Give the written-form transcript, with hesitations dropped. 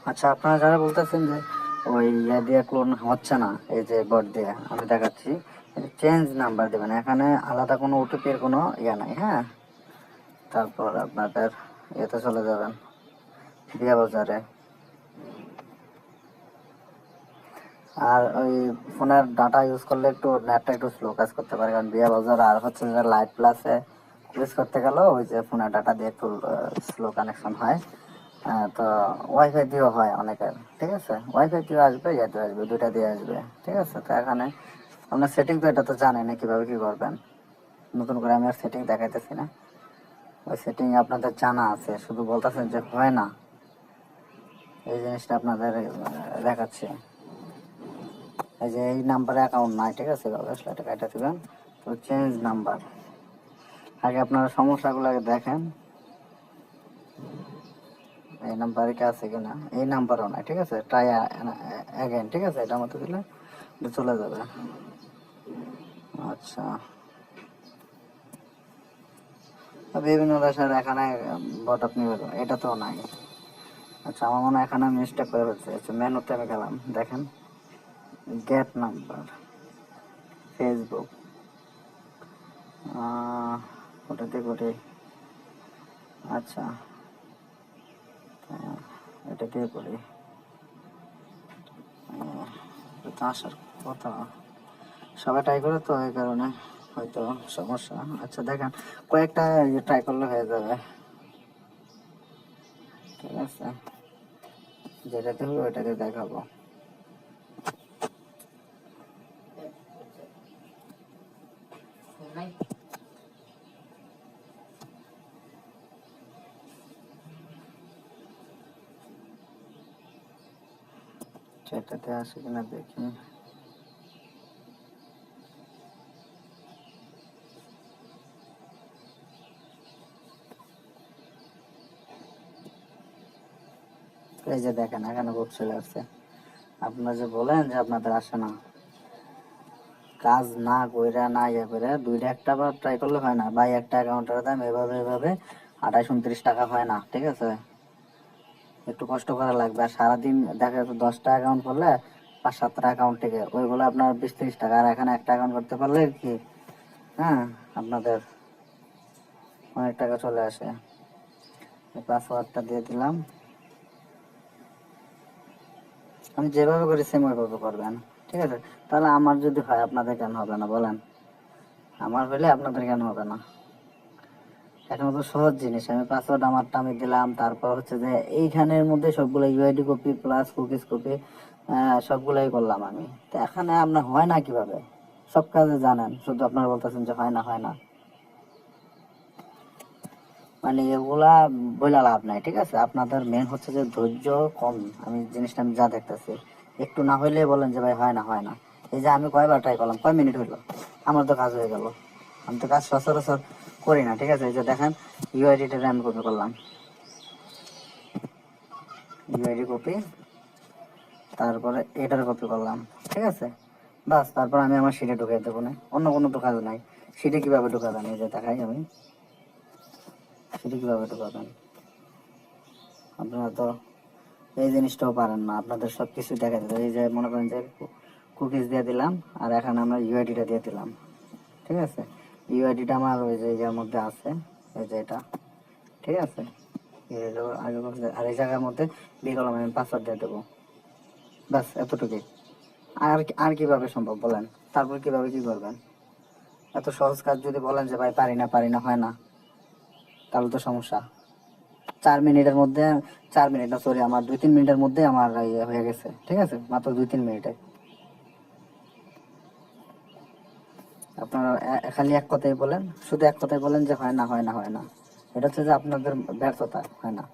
আচ্ছা, আপনারা যারা বলতেছেন যে ওই ইয়া দিয়ে ক্লোন হচ্ছে না, এই যে বট দিয়ে আমি দেখাচ্ছি, চেঞ্জ নাম্বার দেবেন। এখানে আলাদা কোনো ওটিপির কোনো ইয়া নাই, হ্যাঁ। তারপর আপনাদের ইয়েতে চলে যাবেন, বিয়া বাজারে। আর ওই ফোনের ডাটা ইউজ করলে একটু নেটটা একটু স্লো কাজ করতে পারে, কারণ বিয়া বাজার আর হচ্ছে যে লাইট প্লাসে ইউজ করতে গেলেও ওই যে ফোনের ডাটা দিয়ে একটু স্লো কানেকশন হয়। তো ওয়াইফাই দিয়েও হয় অনেকের, ঠিক আছে। ওয়াইফাই দিয়ে আসবে, ইয়াতে আসবে, দুইটা দিয়ে আসবে, ঠিক আছে। তো এখানে আপনার সেটিং তো এটা তো জানেন না কীভাবে কী করবেন, নতুন করে আমি আর সেটিং দেখাইতেছি না। ওই সেটিং আপনাদের জানা আছে, শুধু বলতেছেন যে হয় না, এই জিনিসটা আপনাদের দেখাচ্ছে। এই যে এই নাম্বারে অ্যাকাউন্ট নাই, ঠিক আছে, এটা কেটে দেবেন। তো চেঞ্জ নাম্বার, আগে আপনারা সমস্যাগুলো আগে দেখেন, এই নাম্বারে কি আছে কিনা। এই নাম্বারও নাই, ঠিক আছে, ট্রাই অ্যাগেন, ঠিক আছে, এটার মতো দিলে চলে যাবে। আচ্ছা, বিভিন্ন দেশের এখানে বট আপনি এটা তো নাই। আচ্ছা, আমার মনে হয় এখানে আমি মিস্টেক করে ফেলছি। আচ্ছা, মেনুতে আমি গেলাম, দেখেন গেট নাম্বার, ফেসবুক, ওটাতে করে, আচ্ছা এটা দিয়ে করি, তো আসার কথা। সবাই ট্রাই করে তো, এই কারণে হয়তো সমস্যা। আচ্ছা দেখেন, কয়েকটা ট্রাই করলে হয়ে যাবে, ঠিক আছে। যেটাতে হবে ওইটাতে দেখাবো। সেটাতে আসে কিনা দেখি। এই যে দেখেন, এখানে বুক চলে আসছে। আপনারা যে বলেন যে আপনাদের আসে না, কাজ না কইরা না ইয়ে করে দুইটা একটা বার ট্রাই করলে হয় না ভাই। একটা অ্যাকাউন্টের দাম এভাবে এভাবে 28-29 টাকা হয় না, ঠিক আছে। একটু কষ্ট করা লাগবে। আর সারাদিন দেখা যাচ্ছে 10টা অ্যাকাউন্ট করলে 5-7টা অ্যাকাউন্ট থেকে ওইগুলো আপনার 20-30 টাকা। আর এখানে একটা অ্যাকাউন্ট করতে পারলে কি, হ্যাঁ, আপনাদের অনেক টাকা চলে আসে। পাসওয়ার্ডটা দিয়ে দিলাম, আমি যেভাবে করি সেম ওইভাবে করবেন, ঠিক আছে। তাহলে আমার যদি হয় আপনাদের কেন হবে না বলেন, আমার হলে আপনাদের কেন হবে না। এখন তো সহজ জিনিস, আমি পাসওয়ার্ড আমারটা আমি দিলাম, তারপর হচ্ছে যে এইখানের মধ্যে সবগুলো UID copy plus cookies copy সবগুলোই করলাম আমি। তো এখানে আপনার হয় না কিভাবে, সব কাজে জানেন, শুধু আপনারা বলতেছেন যে হয় না হয় না। মানে এগুলা বইলা লাভ নাই, ঠিক আছে। আপনাদের মেন হচ্ছে যে ধৈর্য কম। আমি জিনিসটা আমি যা দেখতেছি, একটু না হইলে বলেন যে ভাই হয় না হয় না। এই যে আমি কয়বার ট্রাই করলাম, কয় মিনিট হইলো, আমার তো কাজ হয়ে গেল। আমি তো কাজ সচরাচর করি না, ঠিক আছে। এই যে দেখেন, ইউআইডিটা আমি কপি করলাম, ইউআইডি কপি, তারপরে এটার কপি করলাম, ঠিক আছে। বাস, তারপর আমি আমার সিটে ঢুকাই দেবো না, অন্য কোনো তো কাজ নাই। সিটে কীভাবে ঢুকাবেন, এই যে দেখাই আমি, সিটে কীভাবে ঢুকাবেন। আপনারা তো এই জিনিসটাও পারেন না, আপনাদের সব কিছু দেখা যায়। এই যে মনে করেন যে কুকিজ দিয়ে দিলাম, আর এখানে আমরা ইউআইডিটা দিয়ে দিলাম, ঠিক আছে। ইউআইডিটা আমার ওই যে এর মধ্যে আছে, এই যে এটা, ঠিক আছে। আর এই জায়গার মধ্যে দিয়ে গেলাম, আমি পাসওয়ার্ড দিয়ে দেবো, ব্যাস এতটুকুই। আর কিভাবে সম্ভব বলেন, তারপর কিভাবে কি করবেন। এত সহজ কাজ যদি বলেন যে ভাই পারি না পারি না, হয় না, তাহলে তো সমস্যা। 4 মিনিটের মধ্যে, 4 মিনিট না সরি, আমার 2-3 মিনিটের মধ্যে আমার ইয়ে হয়ে গেছে, ঠিক আছে, মাত্র 2-3 মিনিটে। আপনারা খালি এক কথাই বলেন, শুধু এক কথাই বলেন যে হয় না হয় না হয় না। এটা হচ্ছে যে আপনাদের ব্যর্থতা, হয় না।